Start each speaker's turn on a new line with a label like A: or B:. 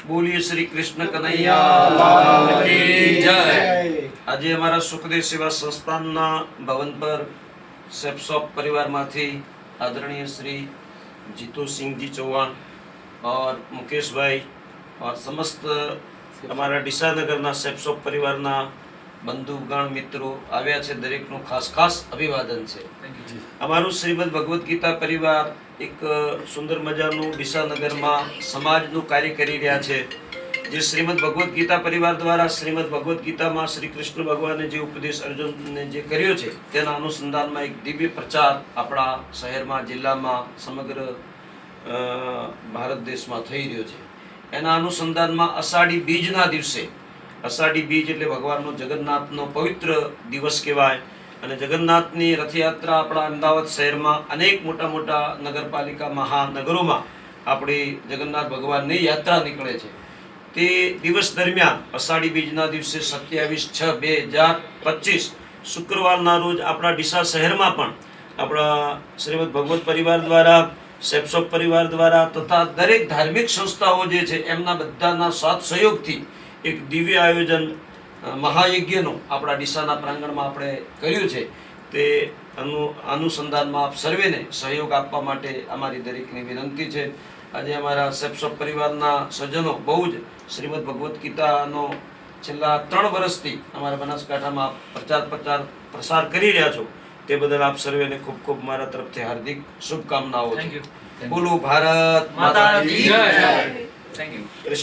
A: બોલીએ શ્રી કૃષ્ણ કનૈયા લાલ કી જય। આજે અમારા સુખદેવ સેવા સંસ્થાનના ભવન પર સેપ્સોપ પરિવારમાંથી आदरणीय श्री जीतू सिंह जी चौहान और मुकेश भाई और समस्त हमारा डिसा नगरना सेप्सोप परिवारना बंधुगण मित्रों आव्या छे, दरेकनु खास खास अभिवादन छे। अमारू श्रीमद भगवत गीता परिवार एक सुंदर मजानु डिसा नगरमा समाजनु कार्य करी रह्या छे। जे श्रीमद भगवत गीता परिवार द्वारा श्रीमद भगवत गीता में श्री कृष्ण भगवाने जे उपदेश अर्जुन ने जे कर्यो छे तेना अनुसंधान में एक दिव्य प्रचार अपना शहर में जिला में समग्र भारत देश में थई रह्यो छे। एना अनुसंधान में अषाढ़ी बीजना दिवसे, अषाढ़ी बीज एटले भगवाननो जगन्नाथनो पवित्र दिवस कहेवाय अने जगन्नाथनी रथयात्रा अपना अमदावाद शहर में अनेक मोटा मोटा नगरपालिका महानगरों में आपणी जगन्नाथ भगवाननी यात्रा निकळे छे। ते दिवस दरमियान अषाढ़ी बीजना दिवसे 27/6/2025 शुक्रवारना रोज अपना डीसा शहर में पण अपना श्रीमद भगवत परिवार द्वारा सेप्सोप परिवार द्वारा तथा दरेक धार्मिक संस्थाओं जे छे एमना बधाना साथ सहयोगथी एक दिव्य आयोजन महायज्ञनो अपना डीसाना प्रांगणमां आपणे कर्युं छे। ते अनुसंधानमां आप सर्वेने सहयोग आपवा माटे अमारी दरेकनी विनंती छे। આજે અમારા સેપ્સોપ પરિવારના સજ્જનો બહુ જ શ્રીમદ ભગવદ્ ગીતાનો છેલ્લા 3 વર્ષથી અમારા બનાસકાંઠામાં પ્રસાર કરી રહ્યા છો તે બદલ આપ સર્વેને ખૂબ ખૂબ મારા તરફથી હાર્દિક શુભકામનાઓ છે। બોલો ભારત માતા કી જય। Thank you. કૃષ્ણ